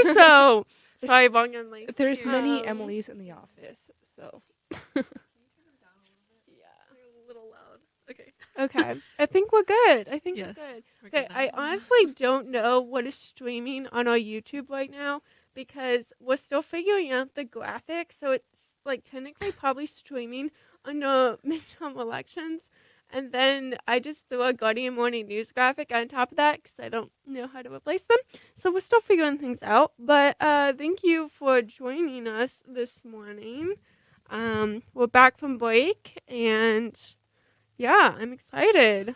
you. So sorry, Bong and Lee. There's many Emilys in the office, so. Yeah, a little loud. Okay. I think we're good. We're good. Okay, I honestly don't know what is streaming on our YouTube right now because we're still figuring out the graphics. So it's like technically probably streaming on the midterm elections. And then I just threw a Guardian Morning News graphic on top of that because I don't know how to replace them. So we're still figuring things out. But thank you for joining us this morning. We're back from break and yeah, I'm excited.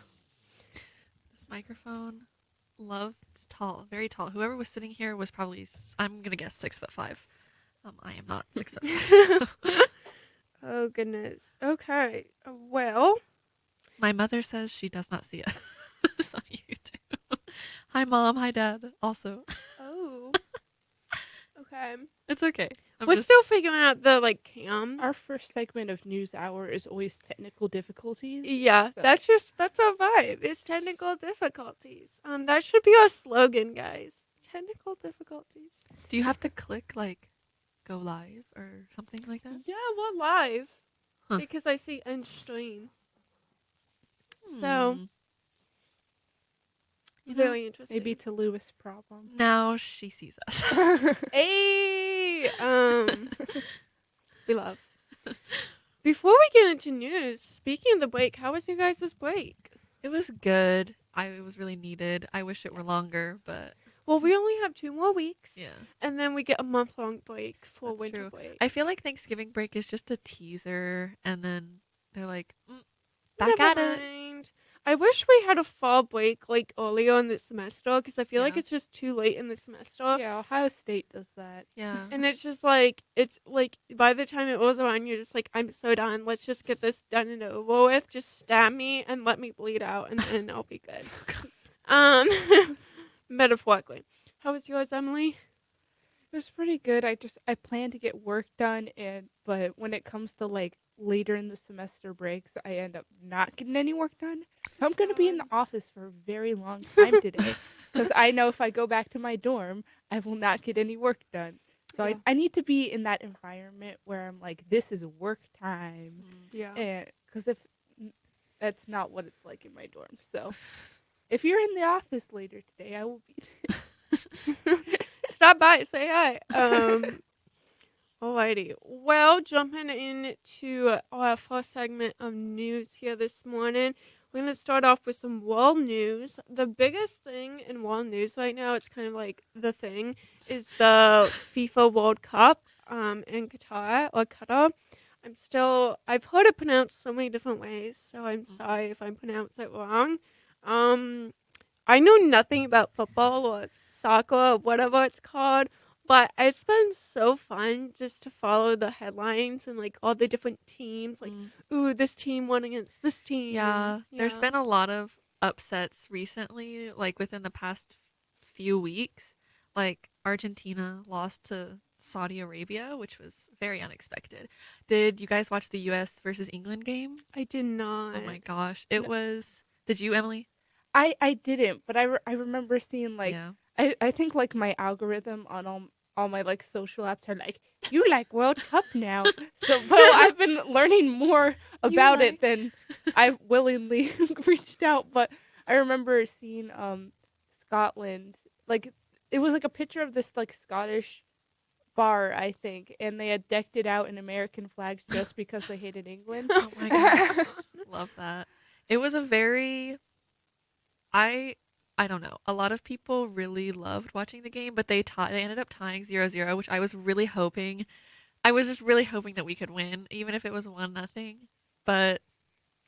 This microphone, it's tall, very tall. Whoever was sitting here was probably, I'm gonna guess 6'5". I am not 6'5". Oh goodness. Okay. Well, my mother says she does not see us on YouTube. Hi, Mom. Hi, Dad. Also. Oh. Okay. It's okay. We're still figuring out the cam. Our first segment of News Hour is always technical difficulties. Yeah, so. That's our vibe. It's technical difficulties. That should be our slogan, guys. Technical difficulties. Do you have to click go live or something like that? Yeah, we're live because I see end stream. So. Very interesting. Maybe to Lewis' problem. Now she sees us. Hey, we love. Before we get into news, speaking of the break, how was you guys' break? It was good. It was really needed. I wish it were longer, but well, we only have 2 more weeks. Yeah, and then we get a month-long break for That's winter true. break. I feel like Thanksgiving break is just a teaser, and then they're like, back at it. I wish we had a fall break earlier in the semester because I feel like it's just too late in the semester. Yeah, Ohio State does that. Yeah. And it's just it's by the time it rolls around, you're just I'm so done. Let's just get this done and over with. Just stab me and let me bleed out and then I'll be good. Metaphorically. How was yours, Emily? It was pretty good. I plan to get work done but when it comes to later in the semester breaks, I end up not getting any work done. So I'm going to be in the office for a very long time today because I know if I go back to my dorm, I will not get any work done. So I need to be in that environment where I'm this is work time. Yeah. Because if that's not what it's like in my dorm. So if you're in the office later today, I will be there. Stop by, say hi. Alrighty. Well, jumping into our first segment of news here this morning, we're going to start off with some world news. The biggest thing in world news right now, it's kind of the thing, is the FIFA World Cup in Qatar. I've heard it pronounced so many different ways, so I'm sorry if I pronounce it wrong. I know nothing about football or soccer or whatever it's called, but it's been so fun just to follow the headlines and all the different teams. Ooh, this team won against this team. Yeah, there's been a lot of upsets recently, within the past few weeks. Argentina lost to Saudi Arabia, which was very unexpected. Did you guys watch the U.S. versus England game? I did not. Oh my gosh, it was. Did you, Emily? I didn't, but I remember seeing I think my algorithm on all my social apps are you like World Cup now. So but I've been learning more about it than I willingly reached out. But I remember seeing Scotland, it was a picture of this Scottish bar, I think, and they had decked it out in American flags just because they hated England. Oh my god. Love that. It was a very I don't know. A lot of people really loved watching the game, but they ended up tying 0-0, which I was really hoping. I was just really hoping that we could win, even if it was 1-0. But,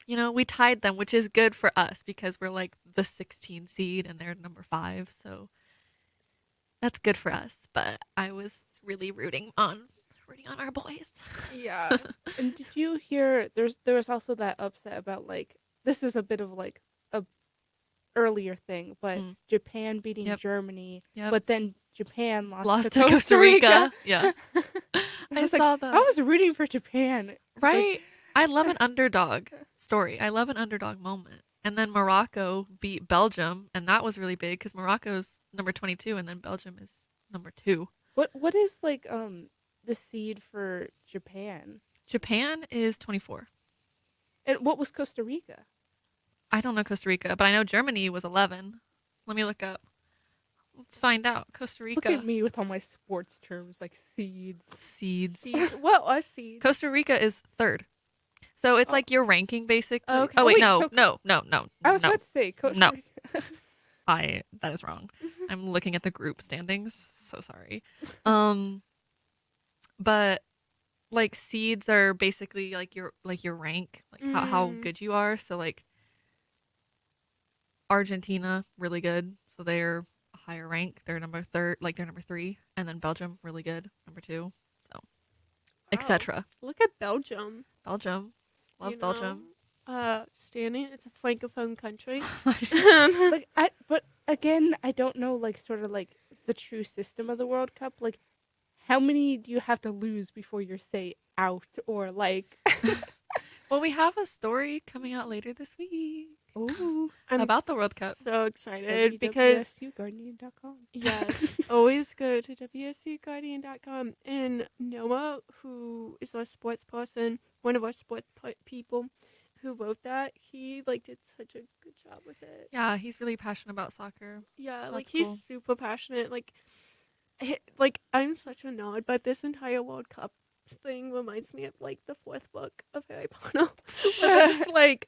we tied them, which is good for us because we're the 16 seed and they're number 5. So that's good for us. But I was really rooting on our boys. Yeah. And did you hear there was also that upset about this is a bit of a earlier thing, but Japan beating Germany, but then Japan lost to Costa Rica. Yeah. I saw that. I was rooting for Japan. Right? I love an underdog story. I love an underdog moment. And then Morocco beat Belgium, and that was really big because Morocco's number 22, and then Belgium is number 2. What is like the seed for Japan? Japan is 24. And what was Costa Rica? I don't know Costa Rica, but I know Germany was 11. Let me look up. Let's find out. Costa Look Rica. at me with all my sports terms like seeds. Seeds. What are seeds? Costa Rica is 3rd. So it's Oh. like your ranking basically. Okay. Oh wait, wait, no, so- no. I was no. about to say Costa No. Rica. That is wrong. I'm looking at the group standings. So sorry. But like seeds are basically like your rank, like how Mm. good you are. So like Argentina, really good. So they're a higher rank. They're they're number 3, and then Belgium, really good, number 2. So, etc. Look at Belgium. Belgium, love You know, Belgium. Standing. It's a francophone country. But again, I don't know like sort of like the true system of the World Cup. Like, how many do you have to lose before you're say out or like? Well, we have a story coming out later this week. Ooh, I'm About the World Cup. So excited because www.guardian.com. yes, always go to wsuguardian.com. And Noah, who is our sports person, one of our sports people who wrote that, he like did such a good job with it. Yeah, he's really passionate about soccer. Yeah, So like that's he's cool. super passionate. Like I'm such a nerd, but this entire World Cup thing reminds me of like the 4th book of Harry Potter. Where they're just like,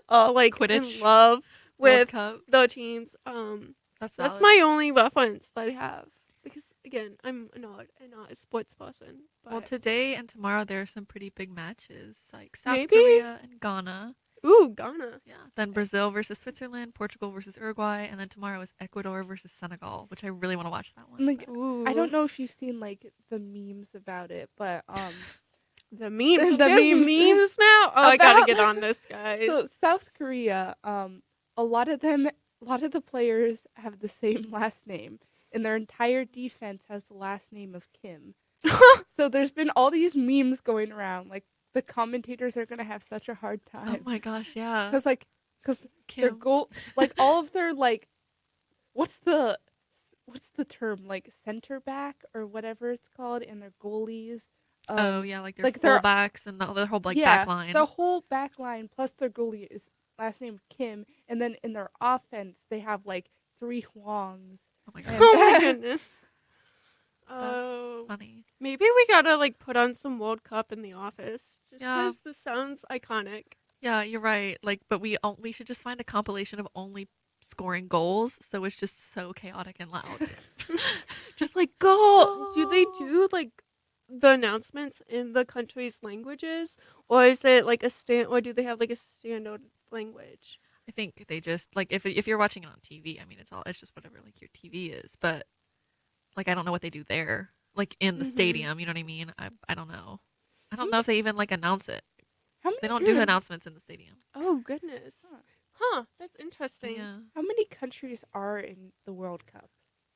like Quidditch, in love World with Cup. the teams. That's That's valid. my only reference that I have because again, I'm a nerd and not a sports person. But Well, today and tomorrow there are some pretty big matches, like South Maybe? Korea and Ghana. ooh, Ghana. Yeah. Then Brazil versus Switzerland, Portugal versus Uruguay, and then tomorrow is Ecuador versus Senegal, which I really want to watch that one. Like, Ooh, I don't know if you've seen like the memes about it, but the memes. The There's memes. memes now. Oh, I gotta About- get on this, guys. so South Korea, a lot of the players have the same last name, and their entire defense has the last name of Kim. So there's been all these memes going around, like the commentators are gonna have such a hard Oh time my gosh, yeah. because their Kim. goal, like all of their like, what's the term, like center back or whatever it's called, and their goalies. Oh yeah, like their like their- fullbacks and the whole like yeah, back line. the whole back line plus their goalie is last name Kim, and then in their offense they have like 3 Huangs. Oh my and- god, Oh my goodness. that's Oh, funny. maybe we gotta like put on some World Cup in the office, just Yeah. because this sounds iconic. Yeah, you're right. Like, but we should just find a compilation of only scoring goals, so it's just so chaotic and loud. Just like go. Do they Go. do like the announcements in the country's languages, or is it like or do they have like a standard language? I think they just like if you're watching it on TV, I mean it's just whatever like your TV is, but like I don't know what they do there, like in the Mhm. stadium. You know what I mean? I don't know. I don't know if they even like announce it. How many They don't do announcements in the stadium. Oh goodness. Huh. Huh. That's interesting. Yeah, How many countries are in the World Cup?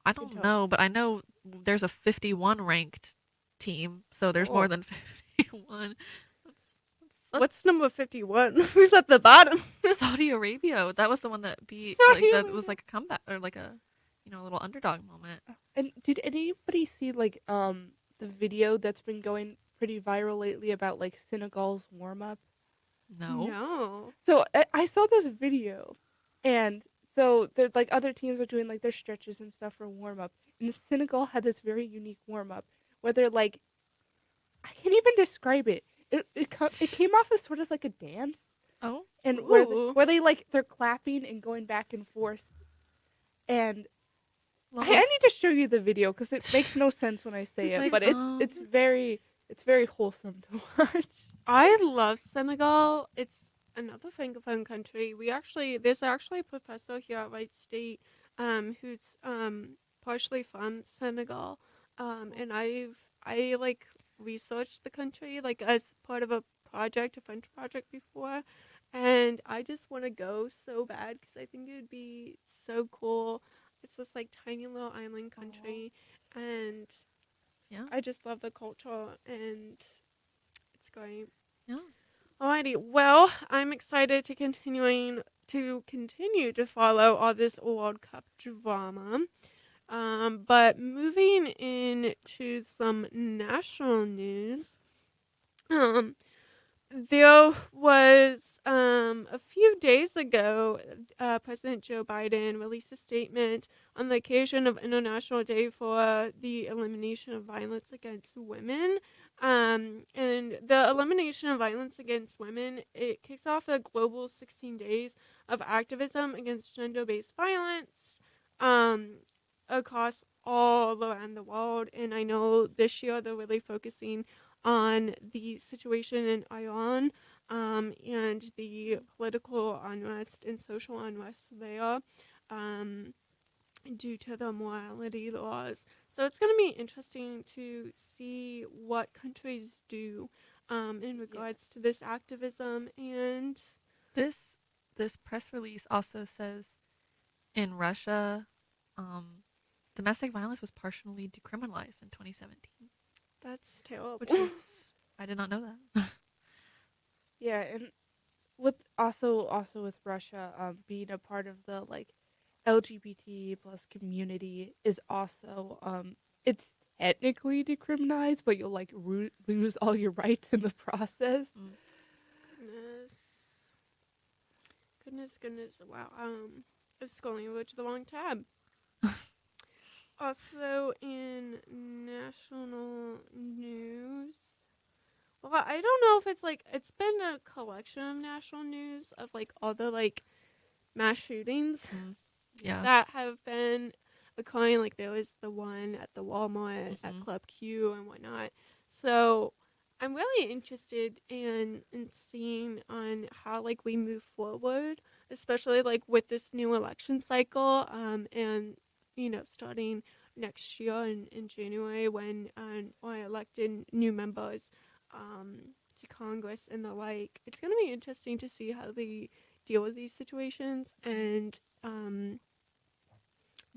I Good don't help. know, but I know there's a 51 ranked team, so there's more Oh. than 51. What's number 51? Who's at the bottom? Saudi Arabia. That was the one that beat. Saudi Like, that Arabia. was like a comeback or like a a little underdog moment. And did anybody see like the video that's been going pretty viral lately about like Senegal's warm up? No. No. So I saw this video, and so there's like other teams are doing like their stretches and stuff for warm up, and Senegal had this very unique warm up where they're like, I can't even describe it. It came off as sort of like a dance, Oh. and Ooh. where they like they're clapping and going back and forth, and Love. I need to show you the video because it makes no sense when I say it, Like, but it's very wholesome to watch. I love Senegal. It's another francophone country. There's actually a professor here at Wright State, who's partially from Senegal, and I like researched the country like as part of a French project before, and I just want to go so bad because I think it would be so cool. It's this like tiny little island country, and Yeah. I just love the culture and it's great. Yeah. Alrighty, well, I'm excited to continue to follow all this World Cup drama. But moving into some national news, um, there was a few days ago, President Joe Biden released a statement on the occasion of International Day for the Elimination of Violence Against Women. And the elimination of violence against women, it kicks off a global 16 days of activism against gender-based violence um, across all around the world. And I know this year they're really focusing on the situation in Iran and the political unrest and social unrest there due to the morality laws. So it's going to be interesting to see what countries do in regards to this activism. And This this press release also says in Russia, um, domestic violence was partially decriminalized in 2017, that's terrible. which is I did not know that. Yeah, and with also with Russia, being a part of the like LGBT plus community is also it's technically decriminalized, but you'll like lose all your rights in the process. Mm. Goodness. Goodness. Wow. I was scrolling over to the wrong tab. Also in national news. Well, I don't know if it's like it's been a collection of national news of like all the like mass shootings Yeah. that have been occurring. Like there was the one at the Walmart at Club Q and whatnot. So I'm really interested in seeing on how like we move forward, especially like with this new election cycle. And starting next year in January when I elected new members to Congress and the like. It's going to be interesting to see how they deal with these situations and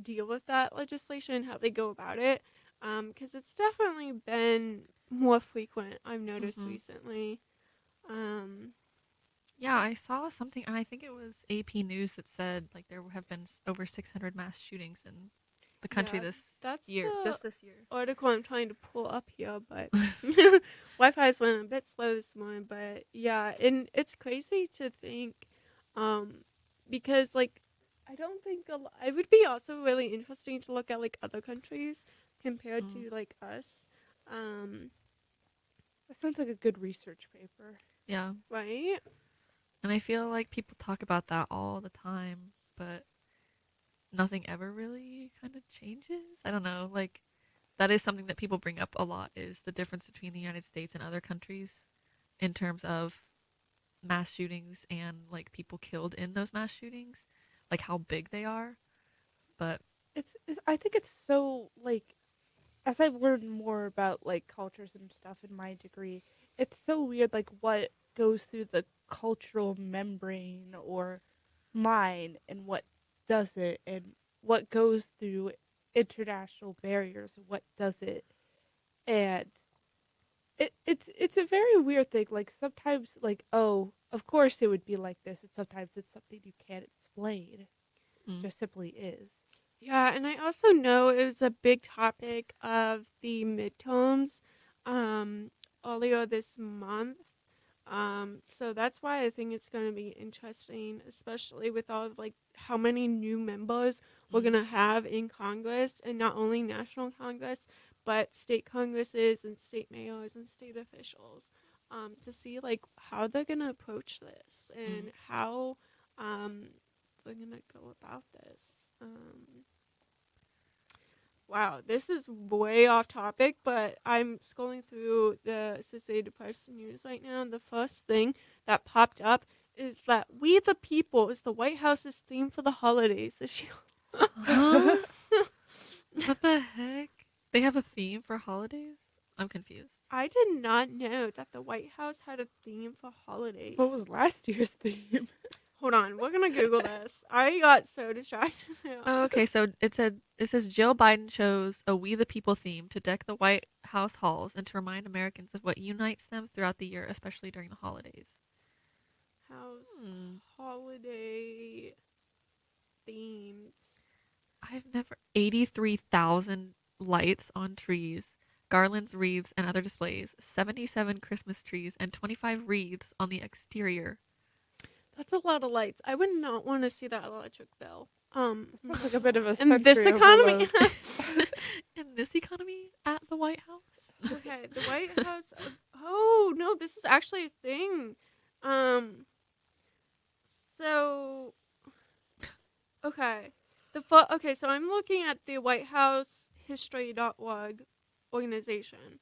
deal with that legislation, how they go about it. Because it's definitely been more frequent, I've noticed recently. Yeah, I saw something, and I think it was AP News that said like there have been over 600 mass shootings in the country That's just this year. Article I'm trying to pull up here, but Wi-Fi's went a bit slow this morning. But yeah, and it's crazy to think, because like I don't think it would be also really interesting to look at like other countries compared to like us, That sounds like a good research paper. Yeah, right? and I feel like people talk about that all the time, but nothing ever really kind of changes. I don't know, like that is something that people bring up a lot is the difference between the United States and other countries in terms of mass shootings and like people killed in those mass shootings, like how big they are. But It's I think it's so like as I've learned more about like cultures and stuff in my degree, it's so weird like what goes through the cultural membrane or mind and what doesn't, and what goes through international barriers and what doesn't. And it's a very weird thing. Like sometimes like, oh, of course it would be like this, and sometimes it's something you can't explain. It just simply is. Yeah, and I also know it was a big topic of the midterms earlier this month. So that's why I think it's going to be interesting, especially with all of, like how many new members we're going to have in Congress, and not only national Congress, but state congresses and state mayors and state officials, to see like how they're going to approach this and how they're going to go about this. Wow, this is way off topic, but I'm scrolling through the Associated Press news right now, and the first thing that popped up is that "We the People" is the White House's theme for the holidays this year. huh? What the heck? They have a theme for holidays? I'm confused. I did not know that the White House had a theme for holidays. What was last year's theme? Hold on, we're gonna Google this. I got so distracted. Oh, okay, so it says Jill Biden chose a "We the People" theme to deck the White House halls and to remind Americans of what unites them throughout the year, especially during the holidays. House holiday themes. I've never 83,000 lights on trees, garlands, wreaths, and other displays, 77 Christmas trees, and 25 wreaths on the exterior. That's a lot of lights. I would not want to see that electric bill. Sounds like a bit of a in this sensory economy. overload. In this economy at the White House. Okay, the White House. Oh no, this is actually a thing. Um, so okay, okay. So I'm looking at the White House History.org organization,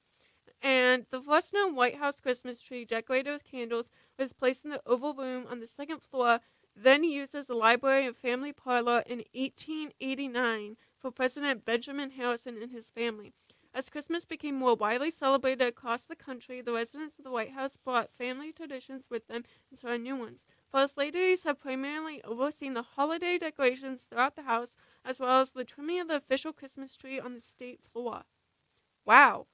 and the first known White House Christmas tree decorated with candles was placed in the Oval Room on the second floor, then used as a library and family parlor in 1889 for President Benjamin Harrison and his family. As Christmas became more widely celebrated across the country, the residents of the White House brought family traditions with them and started new ones. First ladies have primarily overseen the holiday decorations throughout the house, as well as the trimming of the official Christmas tree on the state floor. Wow.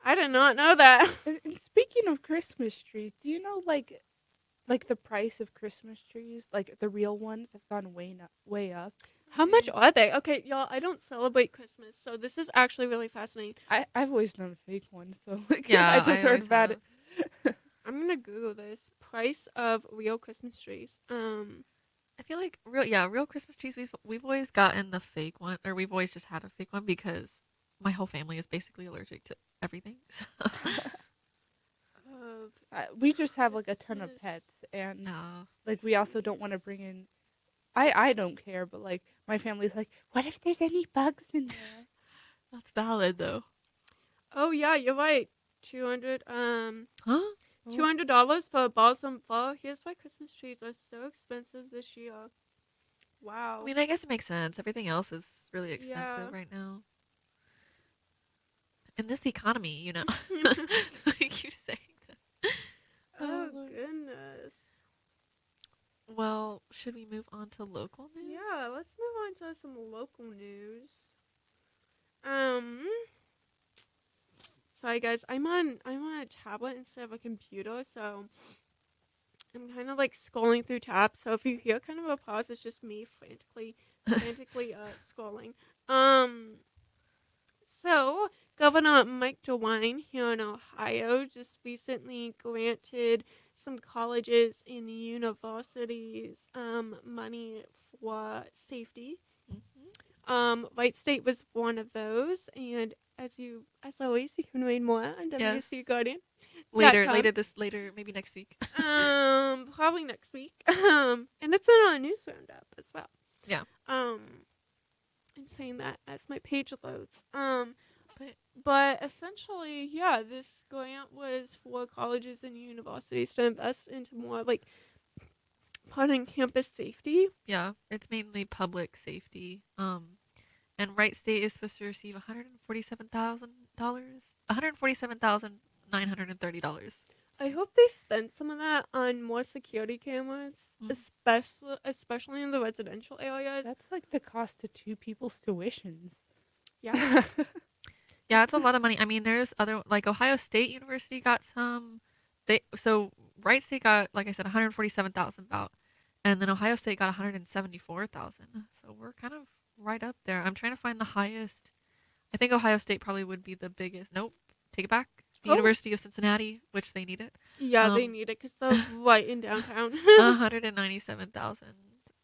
I did not know that. And speaking of Christmas trees, do you know like the price of Christmas trees, like the real ones, have gone way up? How much are they? Okay, y'all, I don't celebrate Christmas, so this is actually really fascinating. I've always known fake ones, so like Yeah, I just heard always about have. it. I'm gonna Google this. Price of real Christmas trees. I feel like real Christmas trees. We've always gotten the fake one, or we've always just had a fake one because my whole family is basically allergic to everything. So. Of We just have like a ton of Christmas. pets, and No. like we also don't want to bring in. I don't care, but like my family's like, what if there's any bugs in there? That's valid though. Oh yeah, you're right. 200 Huh? $200 for a balsam fir. Here's why Christmas trees are so expensive this year. Wow. I mean, I guess it makes sense. Everything else is really expensive Yeah. right now. In this economy, like you saying that. Oh Lord. goodness. Well, should we move on to local news? Yeah, let's move on to some local news. Um Sorry guys, I'm on a tablet instead of a computer, so I'm kind of like scrolling through tabs. So if you hear kind of a pause, it's just me frantically scrolling. Um So, Governor Mike DeWine here in Ohio just recently granted some colleges and universities money for safety. Wright State was one of those, and as always, you can read more on Yes. WC Guardian. Later, com. maybe next week. Probably next week. And it's in our news roundup as well. Yeah. I'm saying that as my page loads. But essentially, yeah, this grant was for colleges and universities to invest into more like on campus safety. Yeah, it's mainly public safety. And Wright State is supposed to receive $147,930. Mm. I hope they spend some of that on more security cameras, especially in the residential areas. That's like the cost of two people's tuitions. Yeah. Yeah, it's a lot of money. I mean, there's other like Ohio State University got some. So Wright State got, like I said, 147,000 about, and then Ohio State got 174,000. So we're kind of right up there. I'm trying to find the highest. I think Ohio State probably would be the biggest. Nope, take it back. Oh. University of Cincinnati, which they need it. Yeah, they need it because they're right in downtown. $197,000.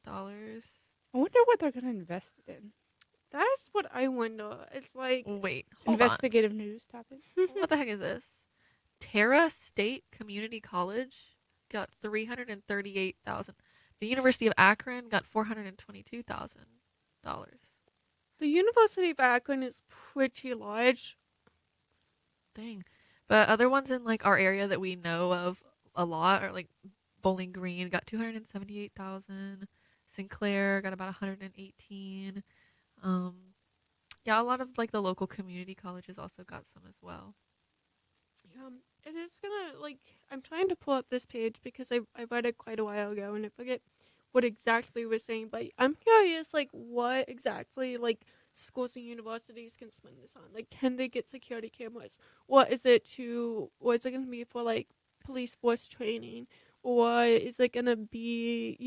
I wonder what they're gonna invest it in. That's what I wonder. It's like, Wait, hold Investigative news topic. on. What the heck is this? Terra State Community College got 338,000. The University of Akron got $422,000. the University of Akron is pretty large. Dang. But other ones in like our area that we know of a lot are like Bowling Green got 278,000. Sinclair got about 118. Yeah, a lot of like the local community colleges also got some as well. Yeah, it is gonna like. I'm trying to pull up this page because I read it quite a while ago and I forget what exactly it was saying. But I'm curious, like, what exactly like schools and universities can spend this on? Like, can they get security cameras? What is it to? Or is it gonna be for like police force training? Or is it gonna be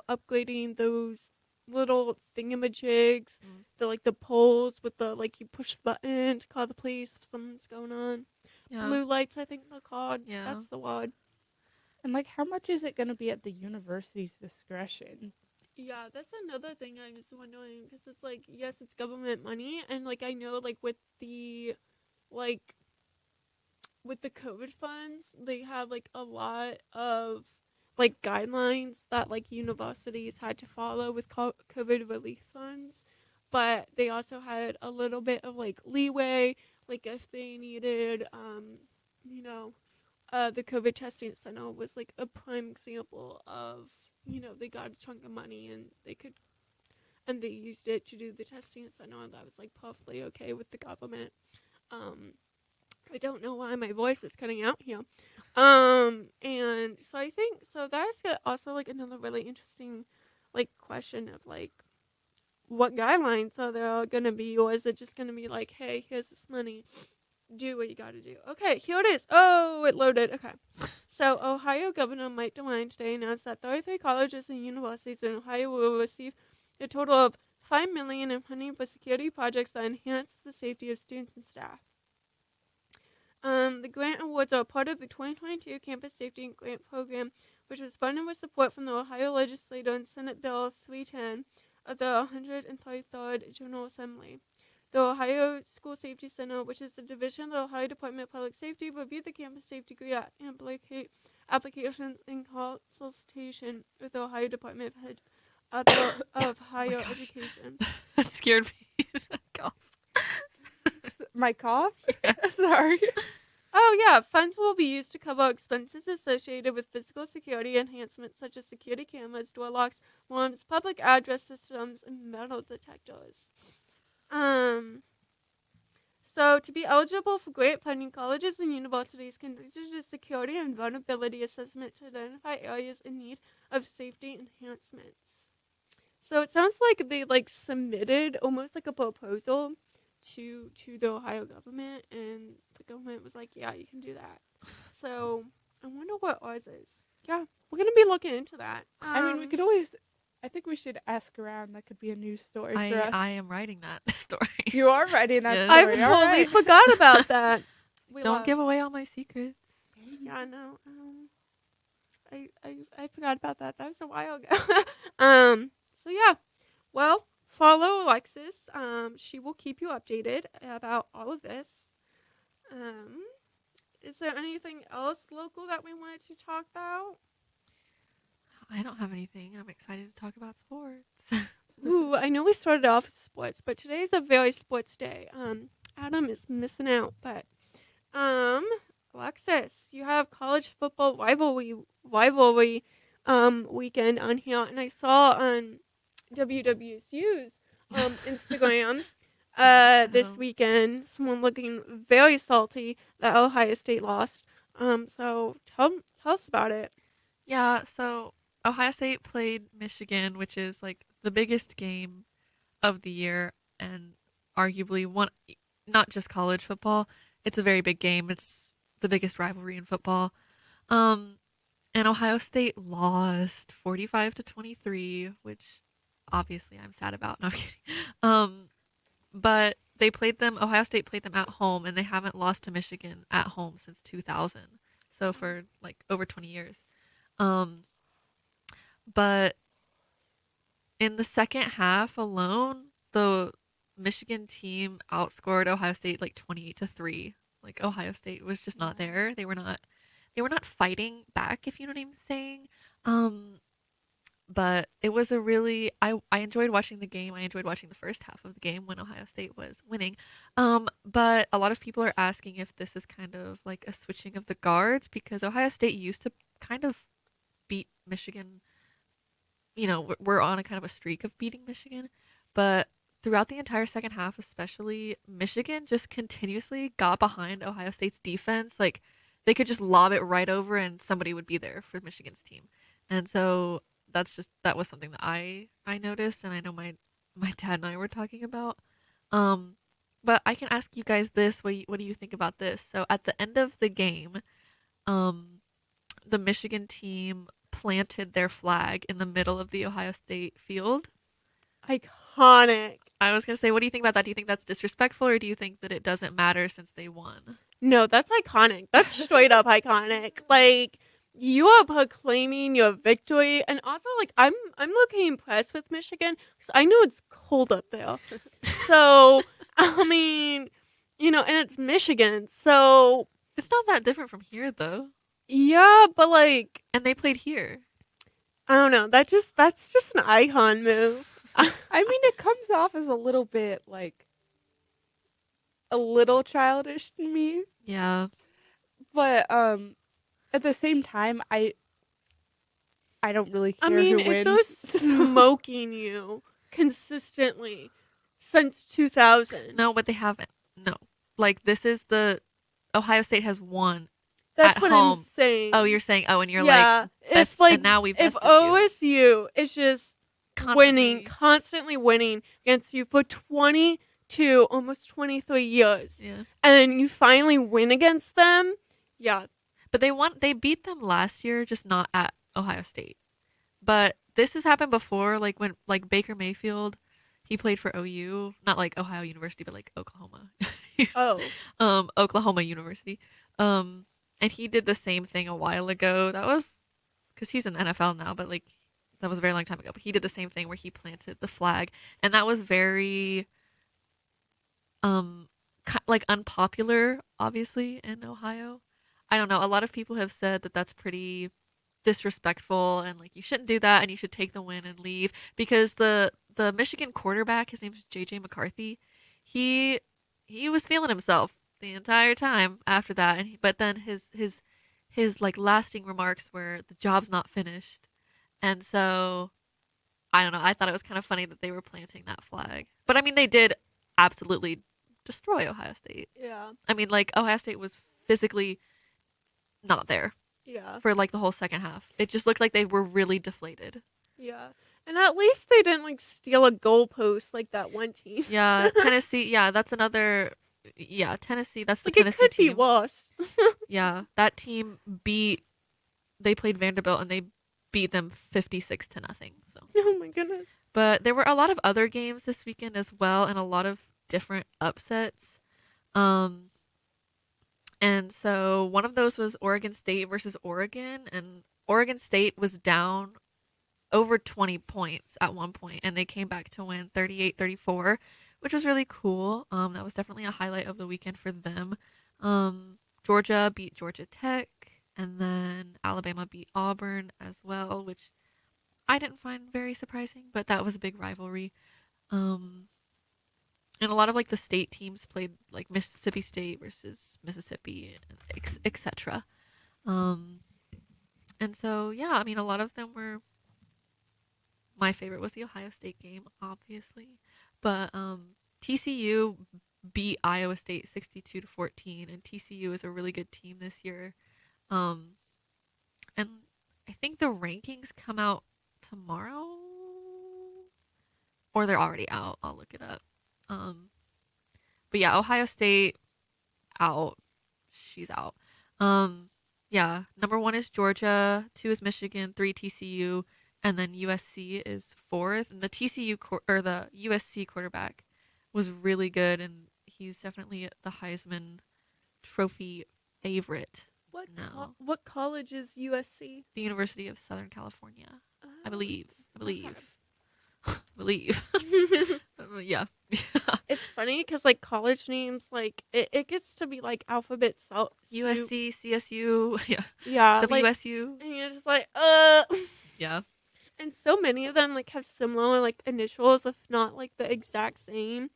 upgrading those little thingamajigs, the poles with the like you push the button to call the police if something's going on. Yeah. Blue lights, I think they're called. Yeah. That's the word. And like, how much is it going to be at the university's discretion? Yeah, that's another thing I'm just wondering because it's like, yes, it's government money, and like I know like like with the COVID funds, they have like a lot of like guidelines that like universities had to follow with COVID relief funds, but they also had a little bit of like leeway, like if they needed, you know, the COVID testing center was like a prime example of, they got a chunk of money and they used it to do the testing center, and that was like perfectly okay with the government. I don't know why my voice is cutting out here. And so I think so that's also like another really interesting like question of like what guidelines are there gonna be, or is it just gonna be like, hey, here's this money, do what you gotta do. Okay, here it is. Oh, it loaded. Okay. So Ohio Governor Mike DeWine today announced that 33 colleges and universities in Ohio will receive a total of $5 million in funding for security projects that enhance the safety of students and staff. The grant awards are part of the 2022 Campus Safety and Grant Program, which was funded with support from the Ohio Legislature and Senate Bill 310 of the 133rd General Assembly. The Ohio School Safety Center, which is a division of the Ohio Department of Public Safety, reviewed the campus safety grant applications in consultation with the Ohio Department of Higher Education. That scared me. My cough? Yeah. Sorry. Oh, yeah. Funds will be used to cover expenses associated with physical security enhancements such as security cameras, door locks, alarms, public address systems, and metal detectors. So to be eligible for grant funding, colleges and universities conducted a security and vulnerability assessment to identify areas in need of safety enhancements. So it sounds like they like submitted almost like a proposal to the Ohio government, and the government was like, yeah, you can do that. So I wonder what ours is. Yeah, we're gonna be looking into that. I mean, we could always. I think we should ask around. That could be a news story for us. I am writing that story. You are writing that Yes. story. I all totally right. forgot about that. Don't give away all my secrets. Yeah, no. I forgot about that. That was a while ago. So yeah. Well, follow Alexis. She will keep you updated about all of this. Is there anything else local that we wanted to talk about? I don't have anything. I'm excited to talk about sports. Ooh, I know we started off with sports, but today is a very sports day. Adam is missing out, but Alexis, you have college football rivalry weekend on here, and I saw on WWSU's Instagram this weekend someone looking very salty that Ohio State lost. So tell us about it. Yeah, so Ohio State played Michigan, which is like the biggest game of the year and arguably one, not just college football. It's a very big game. It's the biggest rivalry in football. And Ohio State lost 45-23, which obviously I'm sad about. No, I'm kidding. But Ohio State played them at home, and they haven't lost to Michigan at home since 2000. So for like over 20 years. But in the second half alone, the Michigan team outscored Ohio State like 28-3. Like Ohio State was just not there. They were not fighting back, if you know what I'm saying. But it was a really I enjoyed watching the game. I enjoyed watching the first half of the game when Ohio State was winning. But a lot of people are asking if this is kind of like a switching of the guards, because Ohio State used to kind of beat Michigan. You know, we're on a kind of a streak of beating Michigan, but throughout the entire second half, especially, Michigan just continuously got behind Ohio State's defense. Like, they could just lob it right over and somebody would be there for Michigan's team. And so that was something that I noticed, and I know my dad and I were talking about. But I can ask you guys this, what do you think about this? So at the end of the game, the Michigan team planted their flag in the middle of the Ohio State field. iconic. I was gonna say, what do you think about that? Do you think that's disrespectful, or do you think that it doesn't matter since they won? No, that's iconic. That's straight up iconic. Like, you are proclaiming your victory, and also like I'm looking impressed with Michigan because I know it's cold up there. So I mean, and it's Michigan, so It's not that different from here, though. yeah, but like And they played here. I don't know. That's just an icon move. I mean, it comes off as a little bit like a little childish to me, Yeah. but at the same time, I don't really care I mean, who if wins. they're smoking you consistently since 2000, No, but they haven't. No. Like, this is Ohio State has won that's at what home. I'm saying. Oh, you're saying, and you're yeah, like, best, if like and now we've if bested you. OSU is just winning, Constantly. constantly winning against you for 22, almost 23 years, Yeah. and then you finally win against them, yeah, But they beat them last year, just not at Ohio State. But this has happened before, like when Baker Mayfield, he played for OU, not like Ohio University, but like Oklahoma. oh, Oklahoma University. And he did the same thing a while ago. That was because he's in NFL now, but like that was a very long time ago. But he did the same thing where he planted the flag, and that was very like unpopular, obviously, in Ohio. I don't know. A lot of people have said that that's pretty disrespectful, and like you shouldn't do that, and you should take the win and leave because the Michigan quarterback, his name's JJ McCarthy, he was feeling himself the entire time after that, but then his like lasting remarks were the job's not finished, and so I don't know. I thought it was kind of funny that they were planting that flag, but I mean they did absolutely destroy Ohio State. yeah, I mean, like Ohio State was physically not there yeah, for like the whole second half. It just looked like they were really deflated. yeah. And at least they didn't like steal a goalpost like that one team. Yeah, Tennessee. Yeah, that's another. Yeah, Tennessee. That's the Like Tennessee it could team. be worse. Yeah, that team beat. They played Vanderbilt and they beat them 56-0. So, Oh my goodness. but there were a lot of other games this weekend as well, and a lot of different upsets. And so one of those was Oregon State versus Oregon, and Oregon State was down over 20 points at one point, and they came back to win 38-34, which was really cool. That was definitely a highlight of the weekend for them. Georgia beat Georgia Tech, and then Alabama beat Auburn as well, which I didn't find very surprising, but that was a big rivalry. And a lot of like the state teams played like Mississippi State versus Mississippi, etc. And so yeah, I mean a lot of them were. My favorite was the Ohio State game, obviously, but TCU beat Iowa State 62-14, and TCU is a really good team this year. And I think the rankings come out tomorrow, or they're already out. I'll look it up. But yeah, Ohio State out. She's out. Yeah, number 1 is Georgia, 2 is Michigan, 3 TCU, and then USC is 4th. And the the USC quarterback was really good, and he's definitely the Heisman Trophy favorite. What college is USC? The University of Southern California, I believe. Okay. Yeah. It's funny because like college names, like it gets to be like alphabet soup. USC, CSU, yeah, Yeah. Like, WSU, and you're just like, yeah. And so many of them like have similar like initials, if not like the exact same.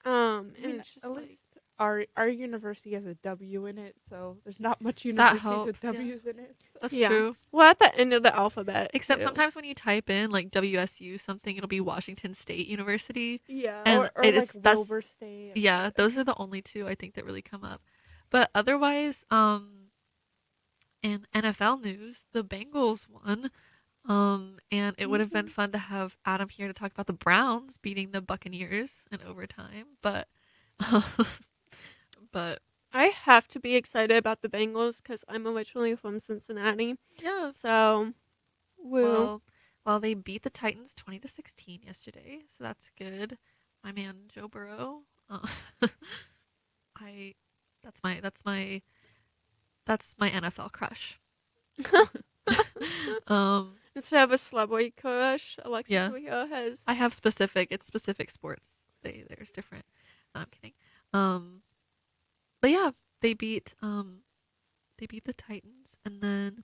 And I mean, it's just at like, least our university has a W in it, so there's not much That universities helps, with yeah. W's in it. So. That's Yeah. true. well, at the end of the alphabet. Except too. sometimes when you type in like WSU something, it'll be Washington State University. Yeah. And Or it like is- that's- Wilbur State. Yeah, those are the only two I think that really come up. But otherwise, in NFL news, the Bengals won. And it would have been fun to have Adam here to talk about the Browns beating the Buccaneers in overtime, but but I have to be excited about the Bengals because I'm originally from Cincinnati. yeah. So, woo. Well, Well, they beat the Titans 20-16 yesterday, so that's good. My man Joe Burrow. I that's my NFL crush. um Instead of a celebrity crush, Alexis yeah. over here has. I have it's specific sports. There's different. No, I'm kidding. But yeah, they beat the Titans, and then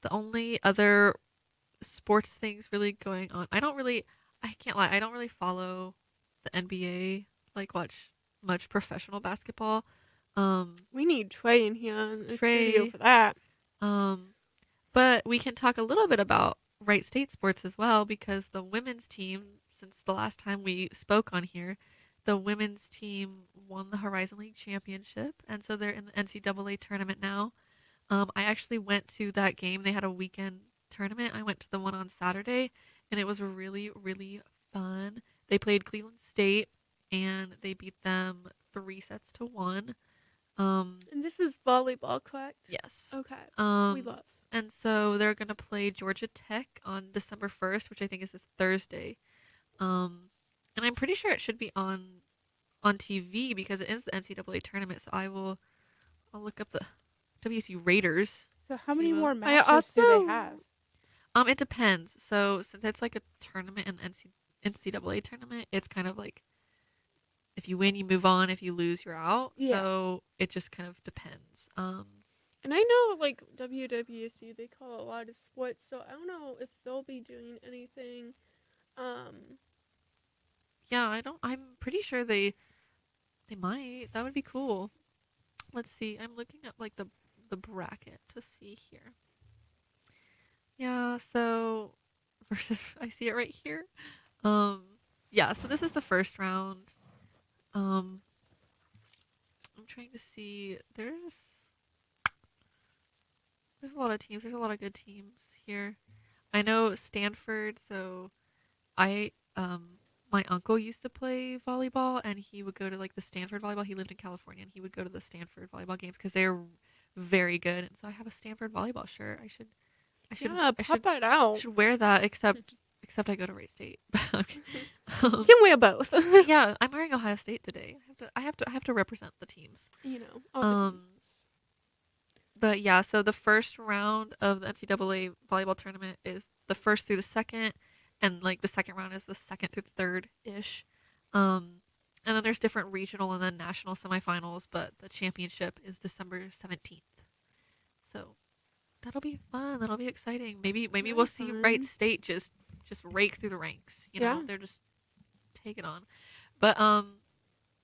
the only other sports things really going on. I can't lie, I don't really follow the NBA, like watch much professional basketball. We need Trey in here in the studio Trey, for that. but we can talk a little bit about Wright State sports as well, because the women's team, since the last time we spoke on here, the women's team won the Horizon League championship, and so they're in the NCAA tournament now. I actually went to that game. They had a weekend tournament. I went to the one on Saturday, and it was really, really fun. They played Cleveland State, and they beat them 3-1. And this is volleyball, correct? Yes. Okay. We love. And so they're gonna play Georgia Tech on December 1st, which I think is this Thursday. And I'm pretty sure it should be on TV because it is the NCAA tournament. So I'll look up the WSU Raiders. So how many more I matches do also- they have? It depends. So since it's like a tournament in the NCAA tournament, it's kind of like if you win, you move on. If you lose, you're out. Yeah. So it just kind of depends. And I know, like, WWSU, they call a lot of sports, so I don't know if they'll be doing anything. Yeah, I'm pretty sure they might. That would be cool. Let's see. I'm looking at like the bracket to see here. Yeah, so versus I see it right here. Yeah, so this is the first round. I'm trying to see. There's a lot of teams. There's a lot of good teams here. I know Stanford, so my uncle used to play volleyball, and he would go to like the Stanford volleyball. He lived in California, and he would go to the Stanford volleyball games because they're very good. And so I have a Stanford volleyball shirt. I should Pop that out. should wear that. Except I go to Wright State. You can wear both. Yeah, I'm wearing Ohio State today. I have to represent the teams. You know, all the teams. But yeah, so the first round of the NCAA volleyball tournament is the first through the second, and like the second round is the second through the third ish. And then there's different regional and then national semifinals, but the championship is December 17th. So that'll be fun. That'll be exciting. Maybe Very we'll see fun. Wright State just rake through the ranks. You know, Yeah. they're just take it on. But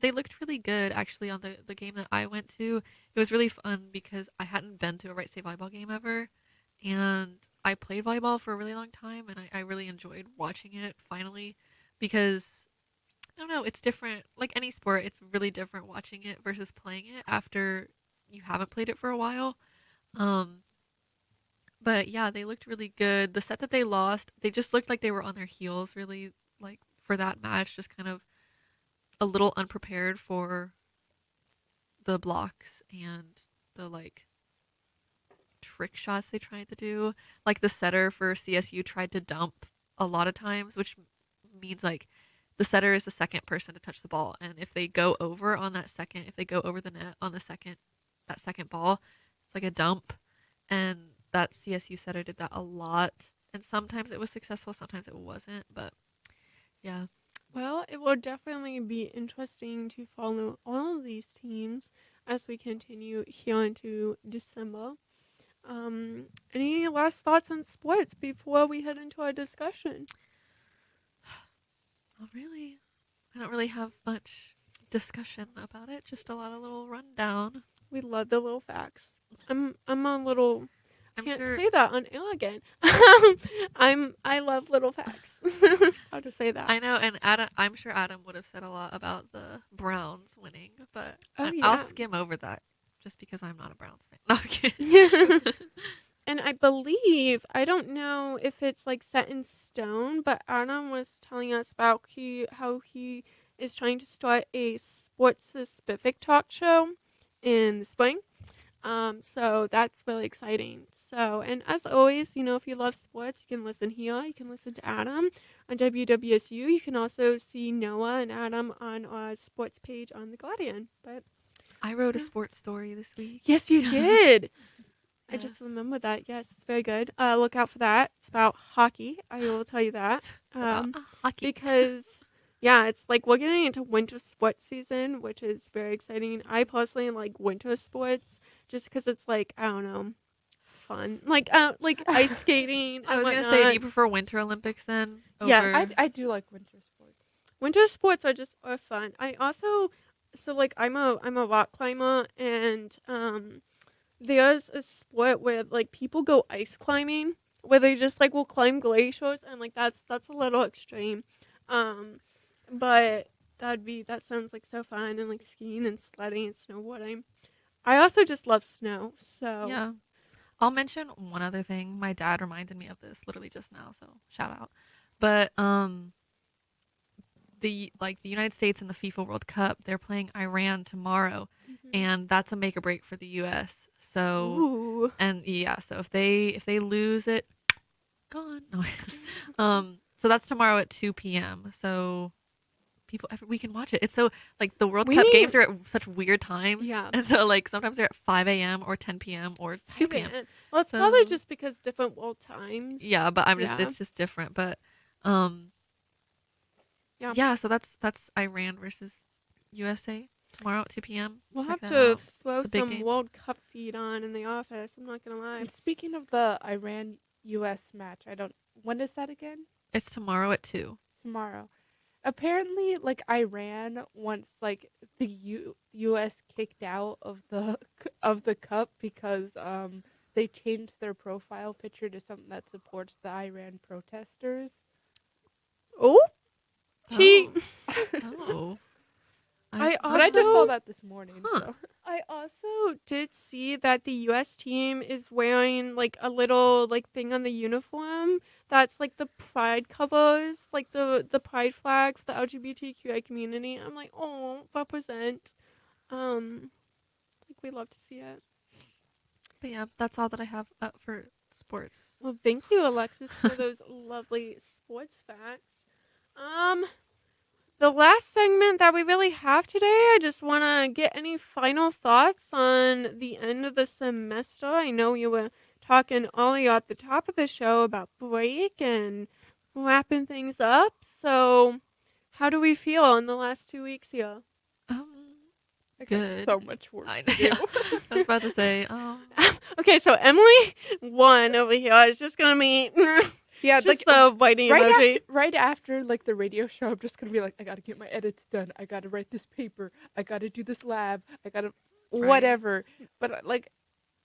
they looked really good actually on the game that I went to. It was really fun because I hadn't been to a Wright State volleyball game ever, and I played volleyball for a really long time, and I really enjoyed watching it finally because I don't know, it's different. Like any sport, it's really different watching it versus playing it after you haven't played it for a while. But yeah, they looked really good. The set that they lost, they just looked like they were on their heels really, like for that match, just kind of a little unprepared for the blocks and the like trick shots they tried to do. Like the setter for CSU tried to dump a lot of times, which means like the setter is the second person to touch the ball, and if they go over on that second, if they go over the net on that second ball, it's like a dump. And that CSU setter did that a lot, and sometimes it was successful, sometimes it wasn't, but yeah. Well, it will definitely be interesting to follow all of these teams as we continue here into December. Any last thoughts on sports before we head into our discussion? Not really. I don't really have much discussion about it, just a lot of little rundown. We love the little facts. I'm a little. I'm Can't sure say that on air again. I love little facts. How to say that? I know, and I'm sure Adam would have said a lot about the Browns winning, but Oh, I'll yeah. skim over that just because I'm not a Browns fan. No, I'm kidding. And I believe, I don't know if it's like set in stone, but Adam was telling us about how he is trying to start a sports specific talk show in the spring. So that's really exciting. So, and as always, if you love sports, you can listen here. You can listen to Adam on WWSU. You can also see Noah and Adam on our sports page on The Guardian. But I wrote a sports story this week. yes, you did. I Yes. just remember that. Yes, it's very good. Look out for that. It's about hockey. I will tell you that. It's about hockey. Because yeah, it's like we're getting into winter sports season, which is very exciting. I personally like winter sports just because it's like, I don't know, fun. Like ice skating. I and was gonna whatnot. say, do you prefer Winter Olympics then? Yes. I do like winter sports. Winter sports are fun. I also I'm a rock climber, and there's a sport where like people go ice climbing, where they just like will climb glaciers, and like that's a little extreme. But that sounds like so fun, and like skiing and sledding and snowboarding. I also just love snow, so Yeah. I'll mention one other thing. My dad reminded me of this literally just now, so shout out. But the United States in the FIFA World Cup, they're playing Iran tomorrow, and that's a make or break for the US. So Ooh. and yeah, so if they lose it, gone. No. So that's tomorrow at 2 p.m. So we can watch it. It's so like the World Cup games are at such weird times. Yeah. And so like sometimes they're at 5 a.m. or 10 p.m. or 2 p.m. Well, it's probably just because different world times. Yeah, but it's just different. But yeah, so that's Iran versus USA tomorrow at 2 p.m. We'll Check have that to out. throw It's a big some game. World Cup feed on in the office. I'm not gonna lie. And speaking of the Iran U.S. match, when is that again? It's tomorrow at 2. Tomorrow. Apparently, like Iran wants like the U.S. kicked out of the cup because they changed their profile picture to something that supports the Iran protesters. Oh, T. Oh. I But I just saw also- that this morning. Huh. So. I also did see that the U.S. team is wearing like a little like thing on the uniform that's like the pride colors, like the pride flag for the LGBTQI community. I'm like, oh, represent. Like we love to see it. But yeah, that's all that I have up for sports. Well, thank you, Alexis, for those lovely sports facts. The last segment that we really have today, I just want to get any final thoughts on the end of the semester. I know you were talking earlier at the top of the show about break and wrapping things up. So, how do we feel in the last 2 weeks here? I got Good. so much work I to do. know. I was about to say, Okay, so Emily won over here. I was just gonna be Yeah, just the biting emoji. right after like the radio show, I'm just gonna be like, I gotta get my edits done. I gotta write this paper. I gotta do this lab. I gotta Right. whatever. But like,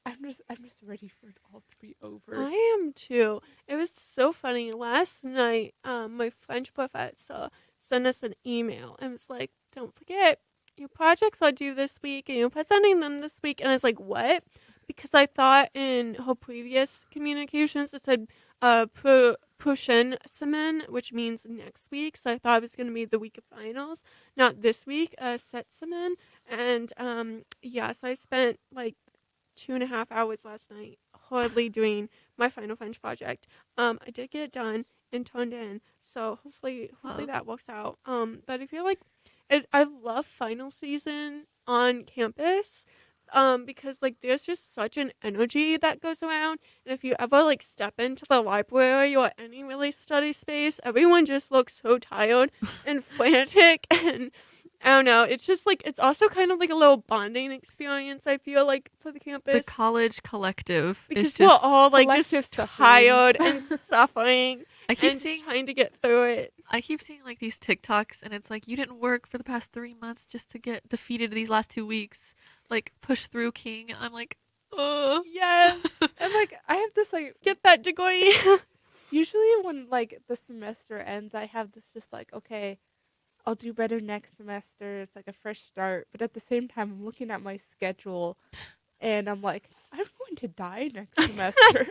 I'm just ready for it all to be over. I am too. It was so funny. Last night, my French professor sent us an email and was like, "Don't forget, your projects are due this week, and you're presenting them this week." And I was like, "What?" Because I thought in her previous communications it said prochaine semaine, which means next week. So I thought it was going to be the week of finals, not this week, cette semaine. And yeah, so I spent like 2.5 hours last night hardly doing my final French project. I did get it done and turned in, so hopefully that works out. But I feel like I love final season on campus. Because like there's just such an energy that goes around, and if you ever like step into the library or any really study space, everyone just looks so tired and frantic, and I don't know. It's just like it's also kind of like a little bonding experience. I feel like for the campus, the college collective because is we're just. all like collective just suffering. tired and suffering I keep and seeing trying to get through it. like these TikToks, and it's like you didn't work for the past 3 months just to get defeated these last 2 weeks. Like push through, King. I'm like, oh Yes, And like, I have this like, get that degree. usually when like the semester ends, I have this just like, okay, I'll do better next semester. It's like a fresh start. But at the same time, I'm looking at my schedule, and I'm like, I'm going to die next semester.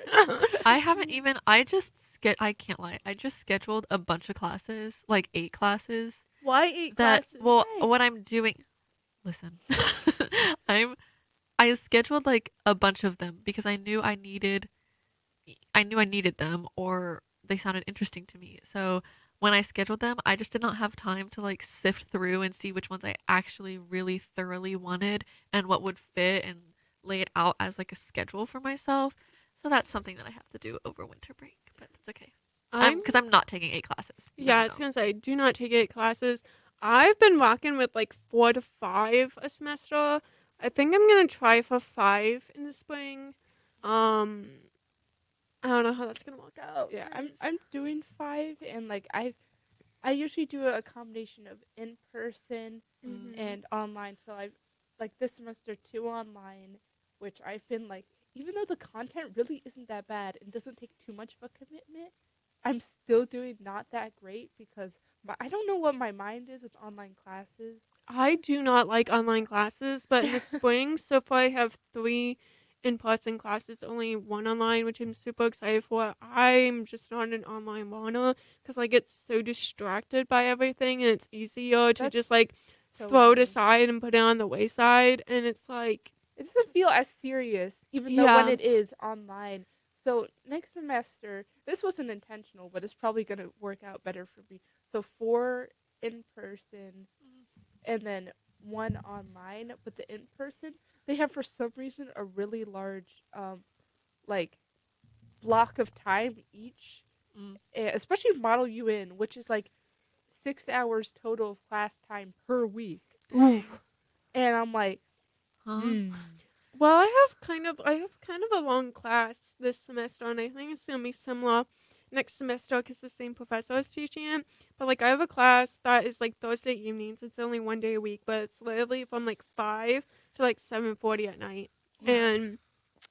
I haven't even. I can't lie. I just scheduled a bunch of classes, like 8 classes. Why 8 That classes? well, Yay. what I'm doing. Listen, I scheduled like a bunch of them because I knew I needed them or they sounded interesting to me. So when I scheduled them, I just did not have time to like sift through and see which ones I actually really thoroughly wanted and what would fit and lay it out as like a schedule for myself. So that's something that I have to do over winter break, but that's okay. I'm Because I'm not taking 8 classes. No, Yeah, no, I was no. gonna say, do not take 8 classes. I've been rocking with like 4 to 5 a semester. I think I'm gonna try for 5 in the spring. Um, I don't know how that's gonna work out. Yeah, I'm 'Cause I'm doing 5, and like I usually do a combination of in person Mhm. and online. So I've like this semester 2 online, which I've been like, even though the content really isn't that bad and doesn't take too much of a commitment, I'm still doing not that great because I don't know what my mind is with online classes. I do not like online classes, but in the spring, so far I have 3 in-person classes, only 1 online, which I'm super excited for. I'm just not an online learner because I get so distracted by everything, and it's easier to just That's like so throw it true. aside and put it on the wayside. And it's like, It doesn't feel as serious, even though when yeah, it is online. So next semester, this wasn't intentional, but it's probably gonna work out better for me. So 4 in person and then 1 online. But the in person, they have for some reason a really large like block of time each, Mm. especially Model UN, which is like 6 hours total of class time per week. ooh. Dang. And I'm like, Huh? hmm. Well, I have kind of a long class this semester, and I think it's gonna be similar next semester because the same professor is teaching it. But like, I have a class that is like Thursday evenings. It's only 1 day a week, but it's literally from like 5 to like 7:40 at night. Yeah. And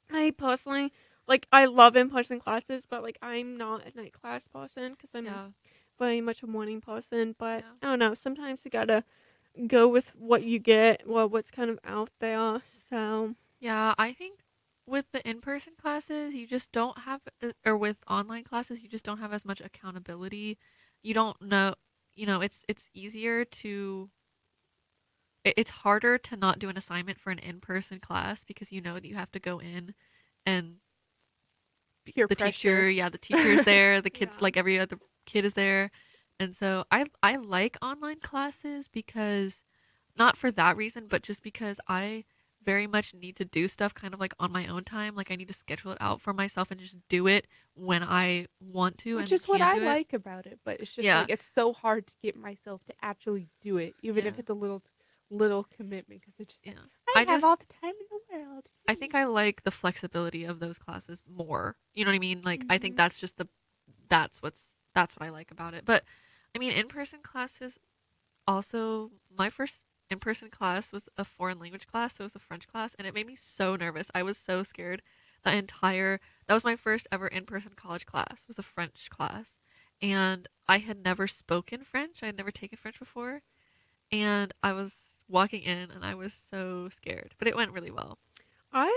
I personally like I love in-person classes, but like I'm not a night class person because I'm Yeah. very much a morning person. But Yeah. I don't know. Sometimes you gotta go with what you get, well, what's kind of out there. So. Yeah, I think with the in-person classes, you just don't have, or with online classes, you just don't have as much accountability. You don't know, it's easier to, it's harder to not do an assignment for an in-person class because you know that you have to go in and Peer the pressure. teacher, yeah, the teacher is there, the kids, Yeah. like every other kid is there. And so I like online classes because not for that reason, but just because I very much need to do stuff kind of like on my own time. Like I need to schedule it out for myself and just do it when I want to Which and is what can I do it. like about it, but it's just Yeah. like it's so hard to get myself to actually do it, even Yeah. if it's a little commitment, because it's just like Yeah. I I have all just the time in the world. I think I like the flexibility of those classes more. You know what I mean? Like I think Mhm. that's just that's what I like about it. But I mean in-person classes also, my first in-person class was a foreign language class, so it was a French class, and it made me so nervous. I was so scared. That was my first ever in-person college class, was a French class. And I had never spoken French. I had never taken French before, and I was walking in and I was so scared, but it went really well. I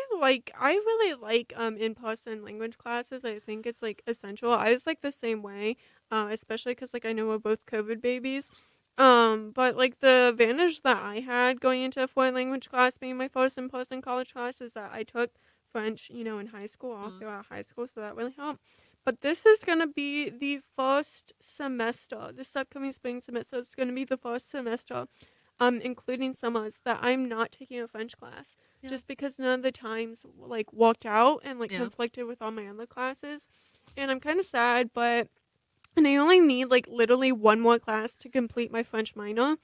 really like in-person language classes. I think it's like essential. I was like the same way, especially because like I know we're both COVID babies. But like the advantage that I had going into a foreign language class, being my first in-person college class, is that I took French, in high school, all Mm. throughout high school, so that really helped. But this is gonna be the first semester. This upcoming spring semester is gonna be the first semester, including summers, that I'm not taking a French class Yeah. just because none of the times like walked out and like Yeah. conflicted with all my other classes. And I'm kind of sad, but and I only need like literally one more class to complete my French minor.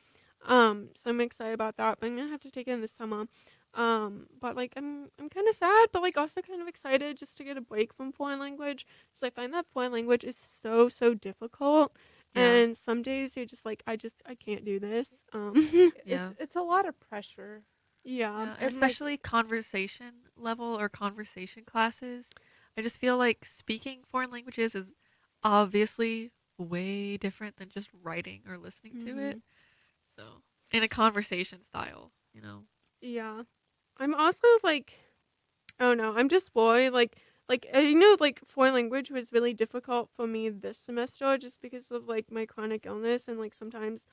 So I'm excited about that, but I'm gonna have to take it in the summer. But like I'm kind of sad, but like also kind of excited just to get a break from foreign language because I find that foreign language is so difficult, Yeah. and some days you're just like I can't do this. Yeah. It's a lot of pressure, Yeah. Yeah, and and like especially conversation level or conversation classes. I just feel like speaking foreign languages is obviously way different than just writing or listening to it. Mhm. So, in a conversation style. Yeah. I'm also like, oh no, I'm just worried. Like foreign language was really difficult for me this semester just because of like my chronic illness and like sometimes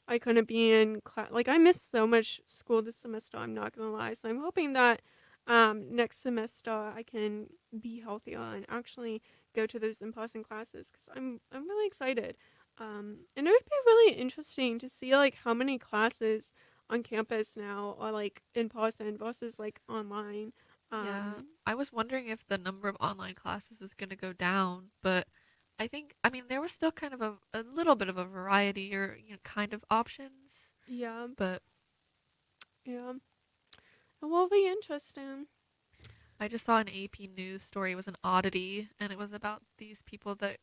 I couldn't be in class. Like I missed so much school this semester. I'm not gonna lie. So I'm hoping that next semester I can be healthier and actually go to those in-person classes because I'm really excited. And it would be really interesting to see like how many classes on campus now are like in person versus like online. Yeah, Um, I was wondering if the number of online classes was going to go down, but I mean, there was still kind of a little bit of a variety or, kind of options, yeah, but yeah, it will be interesting. I just saw an AP News story. It was an oddity, and it was about these people that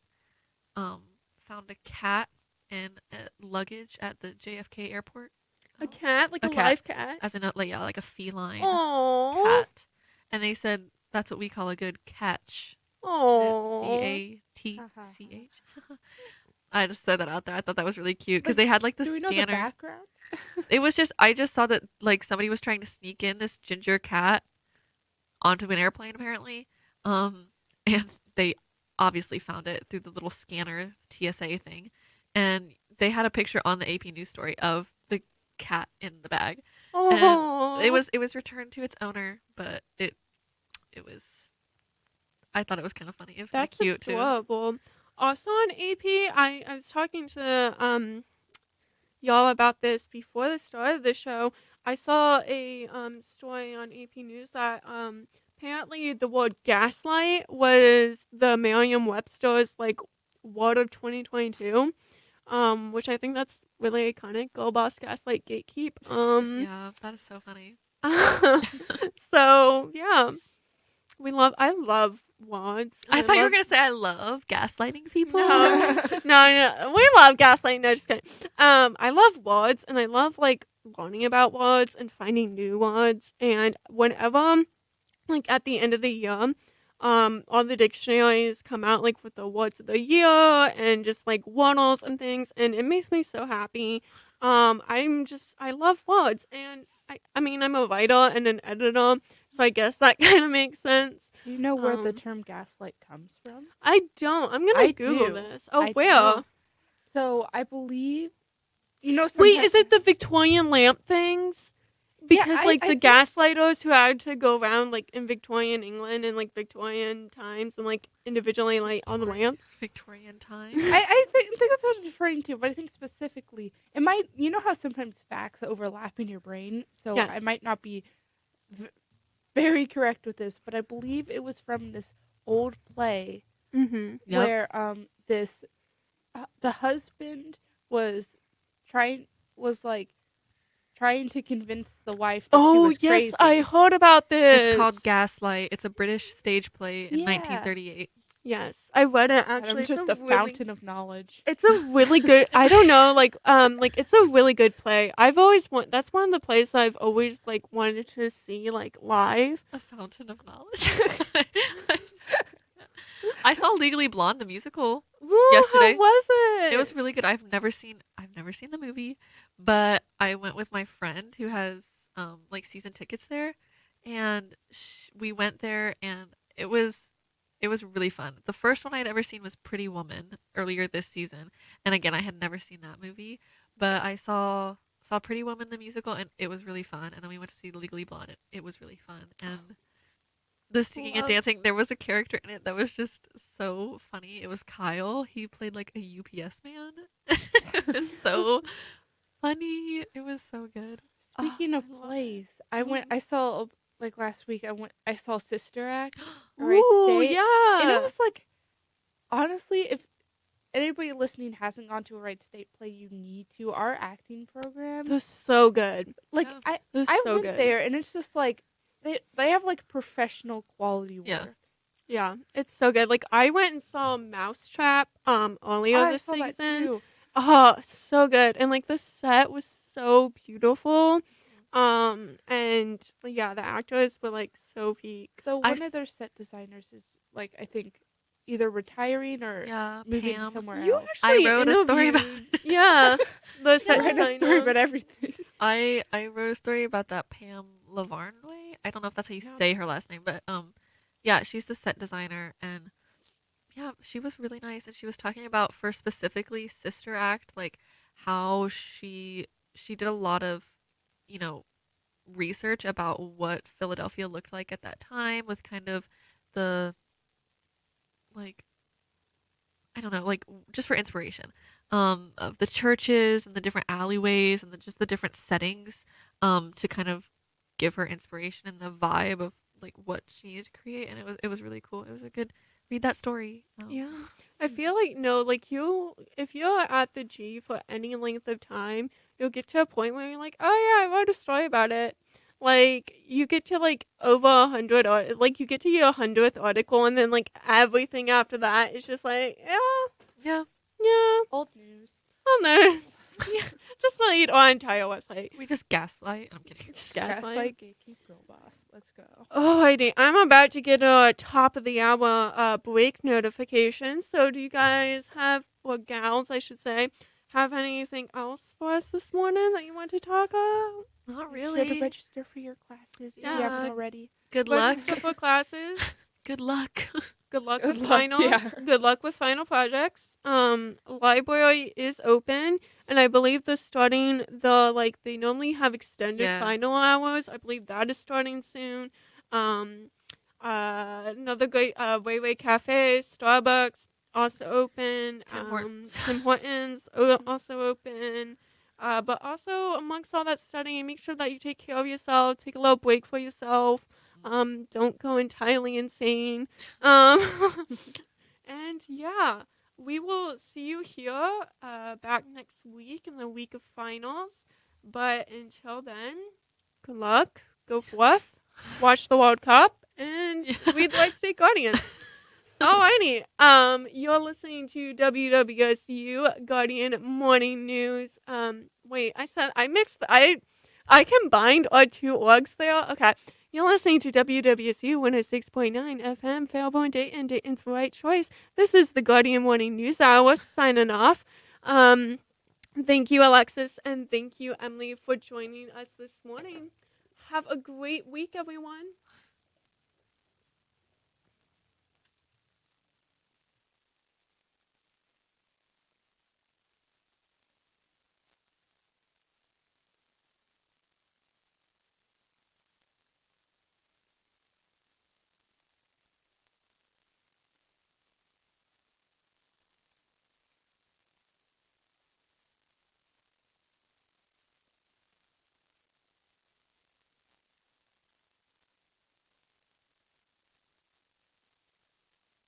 um found a cat and luggage at the JFK airport. A Oh, cat, like a a cat, live cat. as in like a feline Oh, cat, and they said that's what we call a good catch. oh, Ha, ha, ha. CATCH. I just said that out there. I thought that was really cute because Like, they had like the do we know the scanner. background? It was just I just saw that like somebody was trying to sneak in this ginger cat onto an airplane apparently, and they obviously found it through the little scanner TSA thing, and they had a picture on the AP News story of the cat in the bag, and oh. it was returned to its owner, but it was I thought it was kind of funny. It was kind of That's cute too. adorable. Also on AP, I was talking to y'all about this before the start of the show. I saw a story on AP News that apparently the word gaslight was the Merriam-Webster's like word of 2022. Which I think that's really iconic. Girl boss gaslight gatekeep. Yeah, that is so funny. So yeah. I love words. I thought you were gonna say I love gaslighting people. No, no. We love gaslighting. No, just kidding. I love words, and I love like learning about words and finding new words. And whenever, like at the end of the year, all the dictionaries come out like with the words of the year and just like wordles and things, and it makes me so happy. I love words, and I mean, I'm a writer and an editor, so I guess that kind of makes sense. Do you know where the Um, term gaslight comes from? I don't. I'm gonna I Google do. this. Oh, I where? do. So I believe, sometimes. Wait, is it the Victorian lamp things? Yeah, Because I like the think gaslighters who had to go around like in Victorian England and like Victorian times and like individually light all the lamps. Victorian time. I think that's what I'm referring to, but I think specifically it might. You know how sometimes facts overlap in your brain, so I Yes. might not be v- very correct with this, but I believe it was from this old play Mm-hmm. Yep. where this the husband was like trying to convince the wife that she Oh was yes, crazy. I heard about this. It's called Gaslight. It's a British stage play in Yeah. 1938. Yes, I read it And actually. I'm just a fountain of knowledge. It's a really good. I don't know, like it's a really good play. I've always that's one of the plays that I've always like wanted to see like live. A fountain of knowledge. I saw Legally Blonde the musical. Ooh, Yesterday. how was it? It was really good. I've never seen the movie, but I went with my friend who has like season tickets there, and we went there, and it was really fun. The first one I'd ever seen was Pretty Woman earlier this season, and again I had never seen that movie, but I saw Pretty Woman the musical, and it was really fun. And then we went to see Legally Blonde. It was really fun, and the singing and Love- dancing. There was a character in it that was just so funny. It was Kyle. He played like a UPS man. It was so funny. It was so good. Speaking of I love it. plays, I saw like last week I saw Sister Act, Ooh, Wright State, yeah. and it was like, honestly, if anybody listening hasn't gone to a Wright State play, you need to. Our acting program, It was so good. like Yeah. I It was I so went good. there and it's just like they have like professional quality work. Yeah. Yeah, it's so good. Like I went and saw Mousetrap earlier I this saw that season. too. Oh, so good. And like the set was so beautiful. And yeah, the actors were like so peak. Though I one s- of their set designers is like I think either retiring or Yeah, moving Pam. somewhere You else. actually I wrote a story about interviewed- Yeah, the set Write a story designer. about everything. I wrote a story about that Pam Lavarnway. I don't know if that's how you Yeah. say her last name, but yeah, she's the set designer, and yeah, she was really nice, and she was talking about for specifically Sister Act, like how she did a lot of, you know, research about what Philadelphia looked like at that time with kind of the like I don't know, like just for inspiration, of the churches and the different alleyways and just the different settings, to kind of give her inspiration and the vibe of like what she needed to create, and it was really cool. It was a good read that story. Yeah. I feel like no, like if you're at the G for any length of time, you'll get to a point where you're like, oh yeah, I wrote a story about it. Like you get to like over 100 or like you get to your 100th article, and then like everything after that is just like Yeah, yeah, Old news. on this. Yeah, just delete our entire website. we just gaslight. I'm kidding. Just gaslight. Gaslight, gatekeep, girl boss. Let's go. Alrighty, I'm about to get a top of the hour break notification. So, do you guys have, or gals, I should say, have anything else for us this morning that you want to talk about? Not Make sure to really. register for your classes if you Yeah. haven't already. Good luck. Register for classes. Good luck. Good luck Good with luck, finals. yeah. Good luck with final projects. Library is open, and I believe they're starting they normally have extended Yeah. final hours. I believe that is starting soon. Another great Way Cafe, Starbucks also open. Tim Hortons. Tim Hortons also open. But also amongst all that studying, make sure that you take care of yourself. Take a little break for yourself. Don't go entirely insane. And yeah, we will see you here back next week in the week of finals. But until then, good luck. Go forth. Watch the World Cup. And read the Wright State Guardian. Alrighty. You're listening to WWSU Guardian Morning News. Wait, I combined our two orgs there. Okay. You're listening to WWSU 106.9 FM, Fairborn, Dayton, Dayton's right choice. This is the Guardian Morning News Hour, signing off. Thank you, Alexis, and thank you, Emily, for joining us this morning. Have a great week, everyone.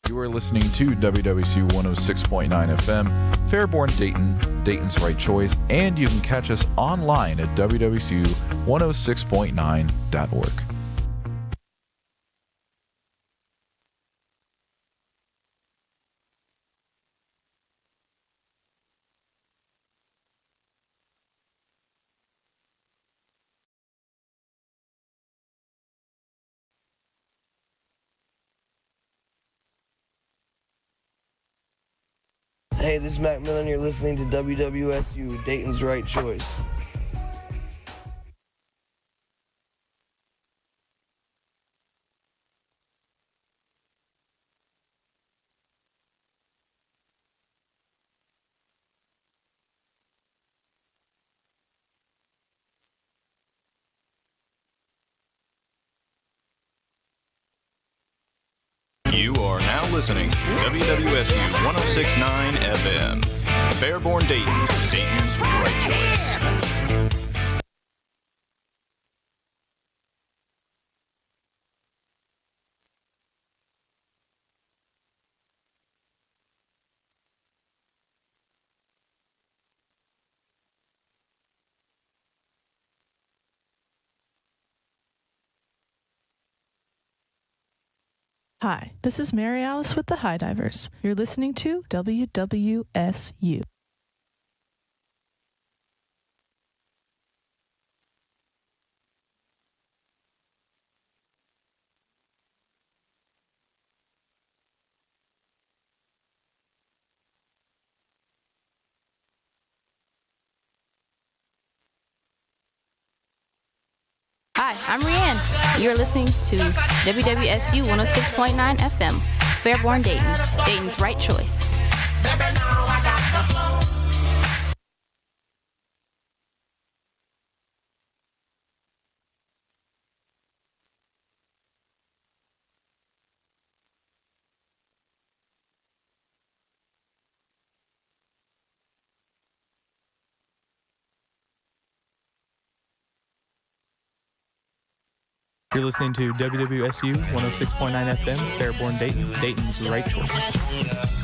You are listening to WWCU 106.9 FM, Fairborn, Dayton, Dayton's right choice, and you can catch us online at WWCU106.9.org. Hey, this is Mac Millen. You're listening to WWSU, Dayton's right choice. You are now listening to WWSU 106.9 FM. Fairborn, Dayton, Dayton's right choice. Hi, this is Mary Alice with the High Divers. You're listening to WWSU. Hi, I'm Rianne. You're listening to WWSU 106.9 FM, Fairborn, Dayton, Dayton's right choice. You're listening to WWSU 106.9 FM, Fairborn, Dayton, Dayton's right choice.